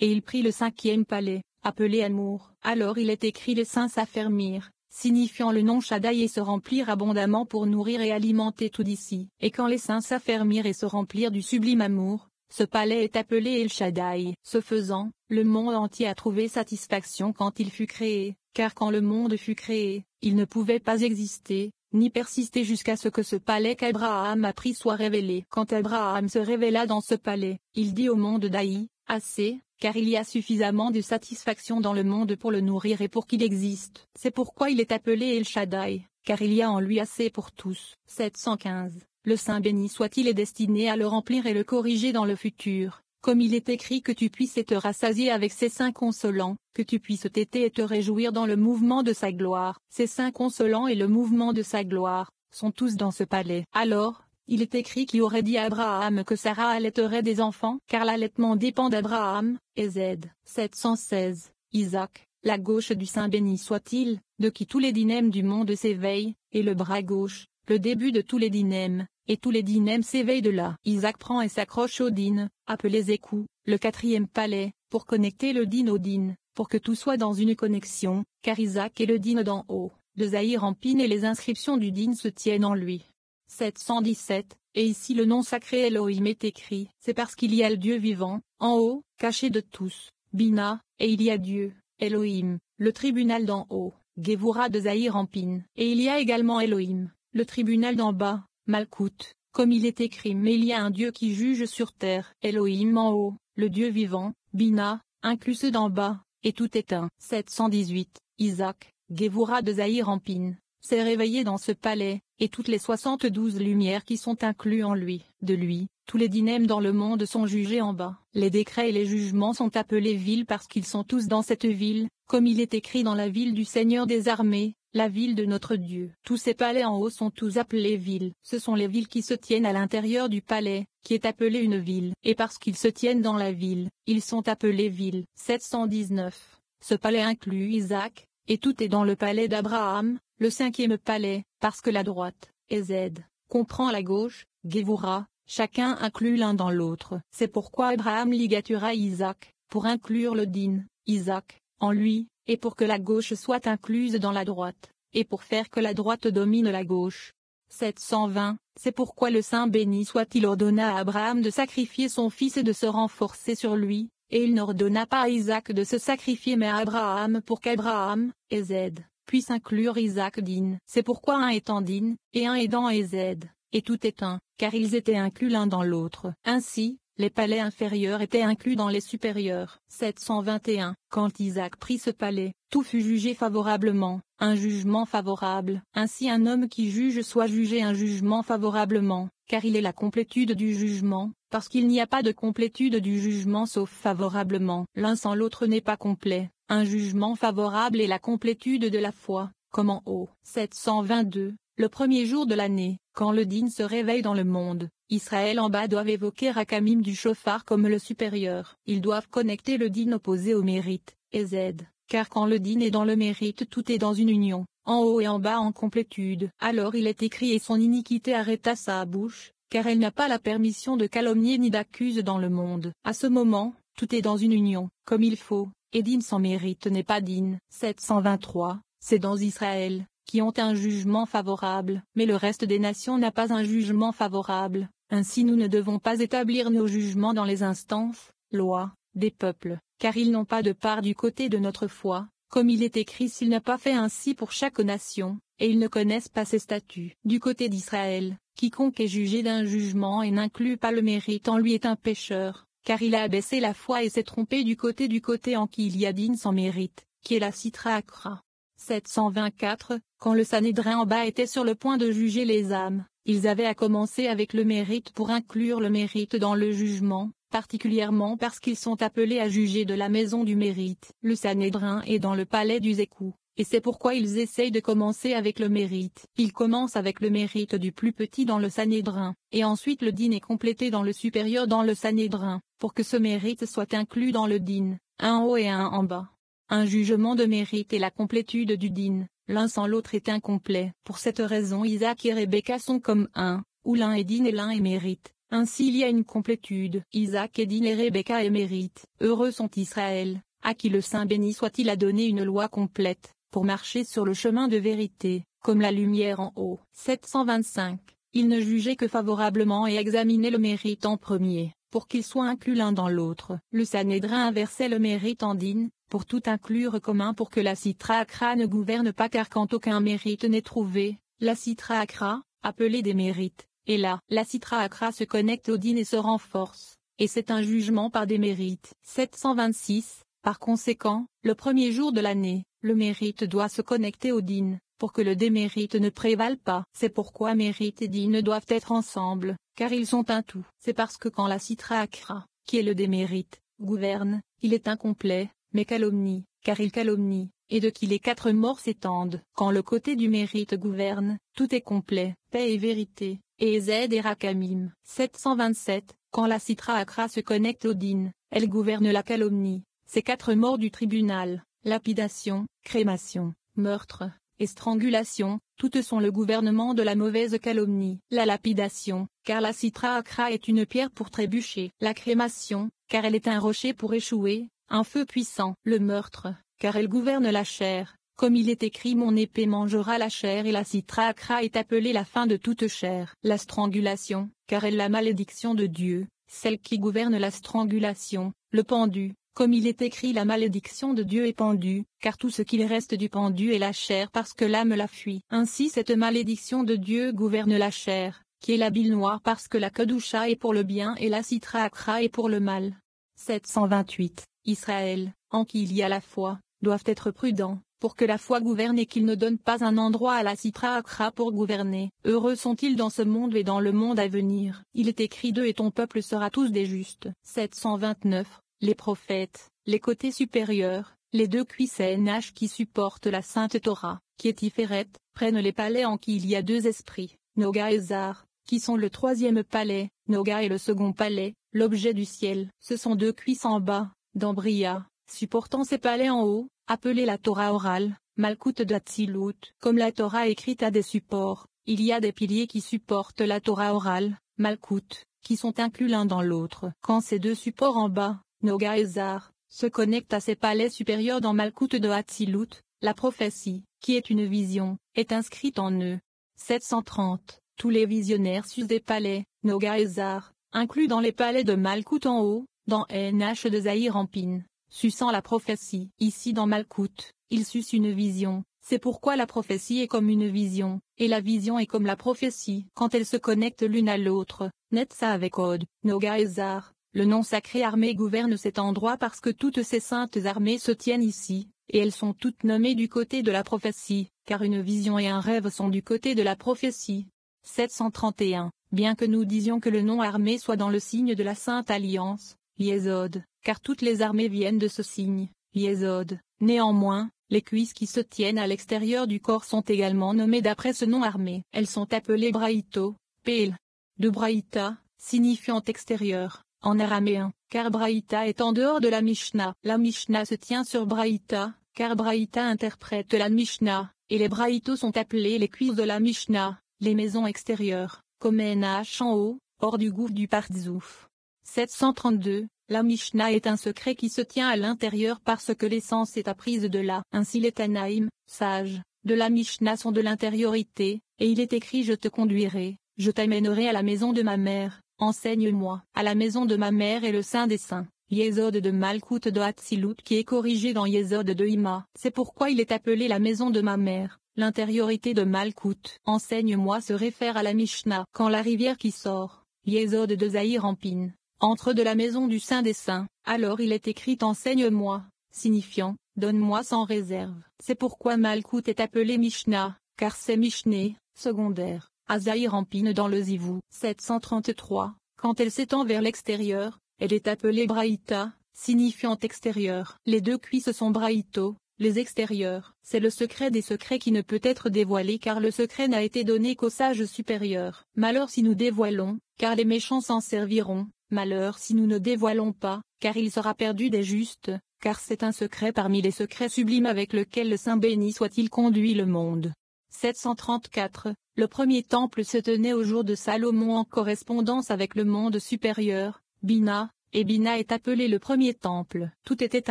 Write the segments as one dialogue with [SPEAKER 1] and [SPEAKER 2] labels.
[SPEAKER 1] et il prit le 5e palais, appelé Amour. Alors il est écrit: les saints s'affermirent, signifiant le nom Shaddai, et se remplirent abondamment pour nourrir et alimenter tout d'ici. Et quand les saints s'affermirent et se remplirent du sublime amour, ce palais est appelé El Shaddai. Ce faisant, le monde entier a trouvé satisfaction quand il fut créé, car quand le monde fut créé, il ne pouvait pas exister, ni persister jusqu'à ce que ce palais qu'Abraham a pris soit révélé. Quand Abraham se révéla dans ce palais, il dit au monde d'Aï: assez, car il y a suffisamment de satisfaction dans le monde pour le nourrir et pour qu'il existe. C'est pourquoi il est appelé El Shaddai, car il y a en lui assez pour tous. 715. Le Saint béni soit-il est destiné à le remplir et le corriger dans le futur, comme il est écrit: que tu puisses te rassasier avec ses saints consolants, que tu puisses t'aider et te réjouir dans le mouvement de sa gloire. Ses saints consolants et le mouvement de sa gloire sont tous dans ce palais. Alors, il est écrit qui aurait dit à Abraham que Sarah allaiterait des enfants, car l'allaitement dépend d'Abraham. Ézède. 716. Isaac, la gauche du Saint béni soit-il, de qui tous les dynèmes du monde s'éveillent, et le bras gauche, le début de tous les dynèmes, et tous les dynèmes s'éveillent de là. Isaac prend et s'accroche au dîne, appelé Zékou, le 4e palais, pour connecter le dîne au dîne, pour que tout soit dans une connexion, car Isaac est le dîne d'en haut, de Zahir en Pine, et les inscriptions du dîne se tiennent en lui. 717, et ici le nom sacré Elohim est écrit. C'est parce qu'il y a le Dieu vivant, en haut, caché de tous, Bina, et il y a Dieu, Elohim, le tribunal d'en haut, Gevura de Zahir en Pine. Et il y a également Elohim, le tribunal d'en bas, Malkout, comme il est écrit. Mais il y a un Dieu qui juge sur terre, Elohim en haut, le Dieu vivant, Bina, inclus ceux d'en bas, et tout est un. 718, Isaac, Gevura de Zahir en Pine, s'est réveillé dans ce palais, et toutes les 72 lumières qui sont inclus en lui. De lui, tous les dynèmes dans le monde sont jugés en bas. Les décrets et les jugements sont appelés villes parce qu'ils sont tous dans cette ville, comme il est écrit dans la ville du Seigneur des armées, la ville de notre Dieu. Tous ces palais en haut sont tous appelés villes. Ce sont les villes qui se tiennent à l'intérieur du palais, qui est appelé une ville. Et parce qu'ils se tiennent dans la ville, ils sont appelés villes. 719. Ce palais inclut Isaac, et tout est dans le palais d'Abraham, le 5e palais, parce que la droite, Ézède, comprend la gauche, Gevura, chacun inclut l'un dans l'autre. C'est pourquoi Abraham ligatura Isaac, pour inclure le dîne, Isaac, en lui, et pour que la gauche soit incluse dans la droite, et pour faire que la droite domine la gauche. 720, c'est pourquoi le Saint béni soit-il ordonna à Abraham de sacrifier son fils et de se renforcer sur lui, et il n'ordonna pas à Isaac de se sacrifier mais à Abraham pour qu'Abraham, Ézède, puisse inclure Isaac dîne. C'est pourquoi un est en dîne, et un est dans Ézède, et tout est un, car ils étaient inclus l'un dans l'autre. Ainsi, les palais inférieurs étaient inclus dans les supérieurs. 721. Quand Isaac prit ce palais, tout fut jugé favorablement, un jugement favorable. Ainsi un homme qui juge soit jugé un jugement favorablement, car il est la complétude du jugement, parce qu'il n'y a pas de complétude du jugement sauf favorablement. L'un sans l'autre n'est pas complet. Un jugement favorable est la complétude de la foi, comme en haut. 722. Le premier jour de l'année, quand le dîne se réveille dans le monde, Israël en bas doivent évoquer Rakamim du chauffard comme le supérieur. Ils doivent connecter le dîne opposé au mérite, Ézède, car quand le dîne est dans le mérite tout est dans une union, en haut et en bas en complétude. Alors il est écrit: et son iniquité arrêta sa bouche, car elle n'a pas la permission de calomnier ni d'accuser dans le monde. À ce moment, tout est dans une union, comme il faut, et dîne sans mérite n'est pas dîne. 723, c'est dans Israël, qui ont un jugement favorable, mais le reste des nations n'a pas un jugement favorable. Ainsi nous ne devons pas établir nos jugements dans les instances, lois, des peuples, car ils n'ont pas de part du côté de notre foi, comme il est écrit: s'il n'a pas fait ainsi pour chaque nation, et ils ne connaissent pas ses statuts. Du côté d'Israël, quiconque est jugé d'un jugement et n'inclut pas le mérite en lui est un pécheur, car il a abaissé la foi et s'est trompé du côté en qui il y a dîne sans mérite, qui est la Sitra Akra. 724, quand le Sanhédrin en bas était sur le point de juger les âmes, ils avaient à commencer avec le mérite pour inclure le mérite dans le jugement, particulièrement parce qu'ils sont appelés à juger de la maison du mérite. Le Sanhédrin est dans le palais du Zékou, et c'est pourquoi ils essayent de commencer avec le mérite. Ils commencent avec le mérite du plus petit dans le Sanhédrin, et ensuite le dîne est complété dans le supérieur dans le Sanhédrin, pour que ce mérite soit inclus dans le dîne, un en haut et un en bas. Un jugement de mérite et la complétude du dîne, l'un sans l'autre est incomplet. Pour cette raison Isaac et Rebecca sont comme un, où l'un est dîne et l'un est mérite. Ainsi il y a une complétude. Isaac et Din et Rebecca éméritent. Heureux sont Israël, à qui le Saint béni soit-il a donné une loi complète, pour marcher sur le chemin de vérité, comme la lumière en haut. 725. Il ne jugeait que favorablement et examinait le mérite en premier, pour qu'il soit inclus l'un dans l'autre. Le Sanhédrin inversait le mérite en Din, pour tout inclure commun pour que la Sitra Akra ne gouverne pas car quand aucun mérite n'est trouvé, la Sitra Akra, appelée des mérites, et là, la Sitra Akra se connecte au Din et se renforce, et c'est un jugement par des mérites. 726. Par conséquent, le premier jour de l'année, le mérite doit se connecter au Din, pour que le démérite ne prévale pas. C'est pourquoi mérite et Din doivent être ensemble, car ils sont un tout. C'est parce que quand la Sitra Akra, qui est le démérite, gouverne, il est incomplet, mais calomnie, car il calomnie, et de qui les 4 morts s'étendent. Quand le côté du mérite gouverne, tout est complet, paix et vérité, et Ezed et Rakamim. 727. Quand la Sitra Akra se connecte au Din, elle gouverne la calomnie, ces 4 morts du tribunal, lapidation, crémation, meurtre, et strangulation, toutes sont le gouvernement de la mauvaise calomnie. La lapidation, car la Sitra Akra est une pierre pour trébucher. La crémation, car elle est un rocher pour échouer, un feu puissant. Le meurtre, car elle gouverne la chair, comme il est écrit mon épée mangera la chair et la Sitra Akra est appelée la fin de toute chair. La strangulation, car elle la malédiction de Dieu, celle qui gouverne la strangulation. Le pendu, comme il est écrit la malédiction de Dieu est pendue, car tout ce qu'il reste du pendu est la chair parce que l'âme la fuit. Ainsi cette malédiction de Dieu gouverne la chair, qui est la bile noire parce que la Kedusha est pour le bien et la Sitra Akra est pour le mal. 728. Israël, en qui il y a la foi, doivent être prudents, pour que la foi gouverne et qu'il ne donne pas un endroit à la Sitra Akra pour gouverner. Heureux sont-ils dans ce monde et dans le monde à venir. Il est écrit d'eux et ton peuple sera tous des justes. 729. Les prophètes, les côtés supérieurs, les 2 QCNH qui supportent la sainte Torah, qui est Tiferet, prennent les palais en qui il y a 2 esprits, Noga et Zar, qui sont le 3e palais, Noga est le 2nd palais, l'objet du ciel. Ce sont 2 cuisses en bas, dans Bria, supportant ces palais en haut, appelés la Torah orale, Malkout de Hatzilut. Comme la Torah écrite a des supports, il y a des piliers qui supportent la Torah orale, Malkout, qui sont inclus l'un dans l'autre. Quand ces 2 supports en bas, Noga et Zar, se connectent à ces palais supérieurs dans Malkout de Hatzilut, la prophétie, qui est une vision, est inscrite en eux. 730. Tous les visionnaires sucent des palais, Noga et Zar, inclus dans les palais de Malkout en haut, dans NH de Zahir en Pin, suçant la prophétie. Ici dans Malkout, ils sucent une vision, c'est pourquoi la prophétie est comme une vision, et la vision est comme la prophétie. Quand elles se connectent l'une à l'autre, Netza avec Od, Noga et Zar, le nom sacré armée gouverne cet endroit parce que toutes ces saintes armées se tiennent ici, et elles sont toutes nommées du côté de la prophétie, car une vision et un rêve sont du côté de la prophétie. 731. Bien que nous disions que le nom armée soit dans le signe de la Sainte Alliance, Yesod, car toutes les armées viennent de ce signe, Yesod. Néanmoins, les cuisses qui se tiennent à l'extérieur du corps sont également nommées d'après ce nom armé. Elles sont appelées Braïto, Pel. De Braïta, signifiant extérieur, en araméen, car Braïta est en dehors de la Mishnah. La Mishnah se tient sur Braïta, car Braïta interprète la Mishnah, et les Braïtos sont appelés les cuisses de la Mishnah, les maisons extérieures, comme NH en haut, hors du gouffre du Partzouf. 732. La Mishnah est un secret qui se tient à l'intérieur parce que l'essence est apprise de là. Ainsi les Tanaïm, sages, de la Mishnah sont de l'intériorité, et il est écrit je te conduirai, je t'amènerai à la maison de ma mère, enseigne-moi. À la maison de ma mère est le Saint des Saints, Yesod de Malkout de Hatzilut qui est corrigé dans Yesod de Ima. C'est pourquoi il est appelé la maison de ma mère. L'intériorité de Malkout, enseigne-moi se réfère à la Mishnah. Quand la rivière qui sort, Yesod de Zahir en Pin, entre de la maison du Saint des Saints, alors il est écrit enseigne-moi, signifiant, donne-moi sans réserve. C'est pourquoi Malkout est appelé Mishnah, car c'est Mishné, secondaire, à Zahir en Pin dans le Zivou. 733, quand elle s'étend vers l'extérieur, elle est appelée Braïta, signifiant extérieur. Les 2 cuisses sont Braïto, les extérieurs. C'est le secret des secrets qui ne peut être dévoilé car le secret n'a été donné qu'aux sages supérieurs. Malheur si nous dévoilons, car les méchants s'en serviront. Malheur si nous ne dévoilons pas, car il sera perdu des justes, car c'est un secret parmi les secrets sublimes avec lequel le Saint béni soit-il conduit le monde. 734. Le premier temple se tenait au jour de Salomon en correspondance avec le monde supérieur, Bina, et Bina est appelé le premier temple. Tout était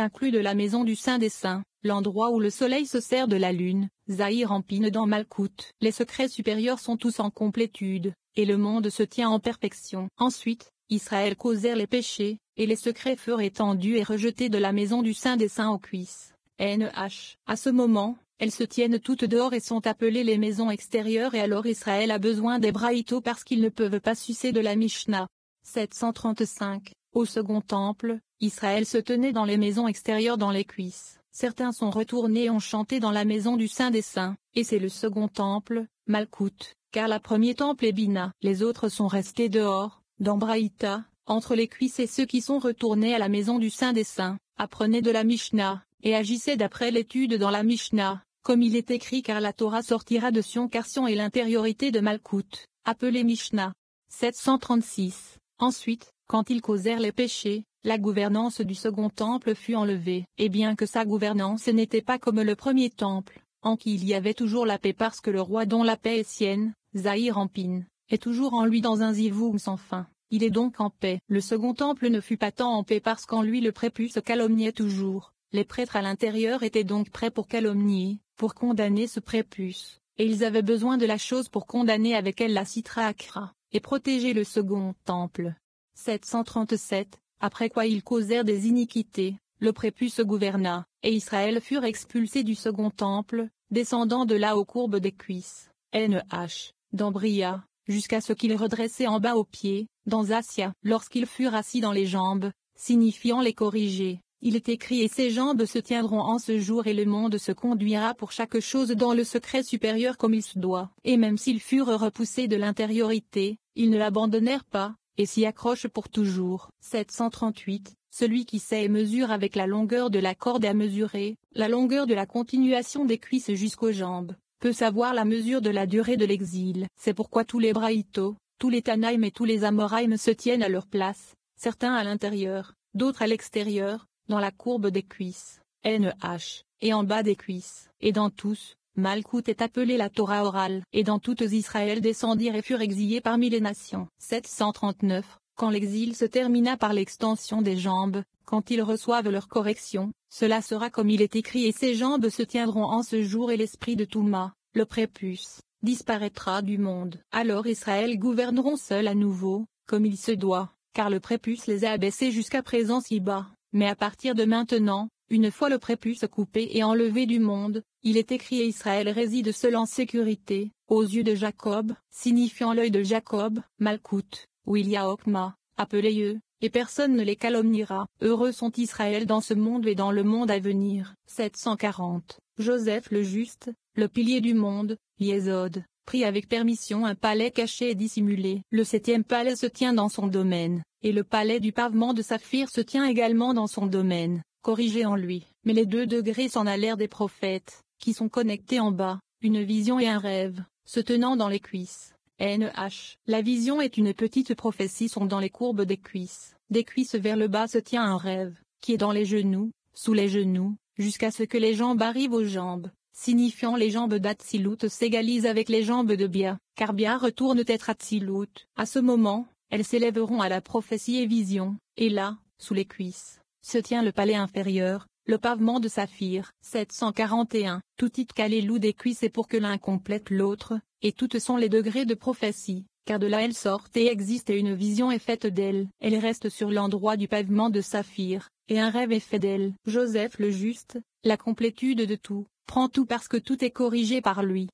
[SPEAKER 1] inclus de la maison du Saint des Saints, l'endroit où le soleil se sert de la lune, Zahir Ampin dans Malkout. Les secrets supérieurs sont tous en complétude, et le monde se tient en perfection. Ensuite, Israël causèrent les péchés, et les secrets furent étendus et rejetés de la maison du Saint des Saints aux cuisses. Nh. À ce moment, elles se tiennent toutes dehors et sont appelées les maisons extérieures et alors Israël a besoin des braïtos parce qu'ils ne peuvent pas sucer de la Mishnah. 735. Au second temple, Israël se tenait dans les maisons extérieures dans les cuisses. Certains sont retournés et ont chanté dans la maison du Saint des Saints, et c'est le second temple, Malkout, car le premier temple est Bina. Les autres sont restés dehors, dans Braïta, entre les cuisses et ceux qui sont retournés à la maison du Saint des Saints, apprenaient de la Mishnah, et agissaient d'après l'étude dans la Mishnah, comme il est écrit car la Torah sortira de Sion car Sion est l'intériorité de Malkout, appelée Mishnah. 736. Ensuite, quand ils causèrent les péchés, la gouvernance du second temple fut enlevée. Et bien que sa gouvernance n'était pas comme le premier temple, en qui il y avait toujours la paix parce que le roi dont la paix est sienne, Zahir Ampin, est toujours en lui dans un zivoum sans fin. Il est donc en paix. Le second temple ne fut pas tant en paix parce qu'en lui le prépuce calomniait toujours. Les prêtres à l'intérieur étaient donc prêts pour calomnier, pour condamner ce prépuce, et ils avaient besoin de la chose pour condamner avec elle la citra akra, et protéger le second temple. 737, après quoi ils causèrent des iniquités, le prépuce gouverna, et Israël furent expulsés du second temple, descendant de là aux courbes des cuisses, Nh. dans Bria, jusqu'à ce qu'ils redressaient en bas aux pieds, dans Assia, lorsqu'ils furent assis dans les jambes, signifiant les corriger. Il est écrit et ses jambes se tiendront en ce jour et le monde se conduira pour chaque chose dans le secret supérieur comme il se doit. Et même s'ils furent repoussés de l'intériorité, ils ne l'abandonnèrent pas, et s'y accrochent pour toujours. 738. Celui qui sait et mesure avec la longueur de la corde à mesurer, la longueur de la continuation des cuisses jusqu'aux jambes, peut savoir la mesure de la durée de l'exil. C'est pourquoi tous les Braïtos, tous les Tanaïm et tous les Amoraïm se tiennent à leur place, certains à l'intérieur, d'autres à l'extérieur, dans la courbe des cuisses, Nh, et en bas des cuisses. Et dans tous, Malkout est appelé la Torah orale. Et dans toutes Israël descendirent et furent exilés parmi les nations. 739. Quand l'exil se termina par l'extension des jambes, quand ils reçoivent leur correction, cela sera comme il est écrit et ses jambes se tiendront en ce jour et l'esprit de Touma, le prépuce, disparaîtra du monde. Alors Israël gouverneront seuls à nouveau, comme il se doit, car le prépuce les a abaissés jusqu'à présent si bas. Mais à partir de maintenant, une fois le prépuce coupé et enlevé du monde, il est écrit et Israël réside seul en sécurité, aux yeux de Jacob, signifiant l'œil de Jacob, Malkout, où il y a Okma, appelé eux, et personne ne les calomniera. Heureux sont Israël dans ce monde et dans le monde à venir. 740. Joseph le juste, le pilier du monde, Yésod, prit avec permission un palais caché et dissimulé. Le 7e palais se tient dans son domaine, et le palais du pavement de saphir se tient également dans son domaine, corrigé en lui. Mais les 2 degrés s'en allèrent des prophètes, qui sont connectés en bas, une vision et un rêve, se tenant dans les cuisses. Nh. La vision est une petite prophétie sont dans les courbes des cuisses. Des cuisses vers le bas se tient un rêve, qui est dans les genoux, sous les genoux, jusqu'à ce que les jambes arrivent aux jambes, signifiant les jambes d'Atsilut s'égalisent avec les jambes de Bia, car Bia retourne être Atsilut. À ce moment, elles s'élèveront à la prophétie et vision, et là, sous les cuisses, se tient le palais inférieur, le pavement de saphir. 741. Tout Itkallélou des cuisses est pour que l'un complète l'autre, et toutes sont les degrés de prophétie, car de là elles sortent et existent et une vision est faite d'elles. Elle reste sur l'endroit du pavement de saphir, et un rêve est fait d'elle. Joseph le juste, la complétude de tout, prend tout parce que tout est corrigé par lui.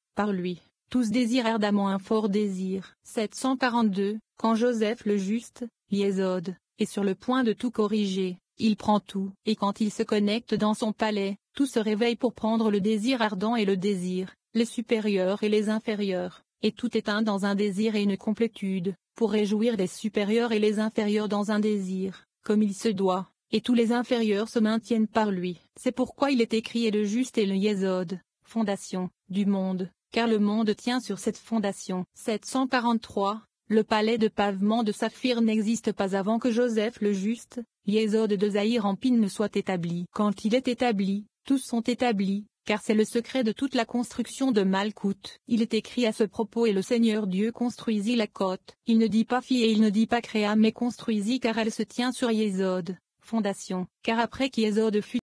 [SPEAKER 1] Tous désirent ardemment un fort désir. 742. Quand Joseph le juste, Yésod, est sur le point de tout corriger, il prend tout. Et quand il se connecte dans son palais, tout se réveille pour prendre le désir ardent et le désir, les supérieurs et les inférieurs, et tout est un dans un désir et une complétude, pour réjouir les supérieurs et les inférieurs dans un désir, comme il se doit, et tous les inférieurs se maintiennent par lui. C'est pourquoi il est écrit et le juste et le Yésod, fondation, du monde, car le monde tient sur cette fondation. 743. Le palais de pavement de saphir n'existe pas avant que Joseph le juste, Yésod de Zahir Ampin ne soit établi. Quand il est établi, tous sont établis, car c'est le secret de toute la construction de Malkout. Il est écrit à ce propos: et le Seigneur Dieu construisit la côte. Il ne dit pas fit et il ne dit pas créa mais construisit, car elle se tient sur Yesod, fondation. Car après qu'Yesod fut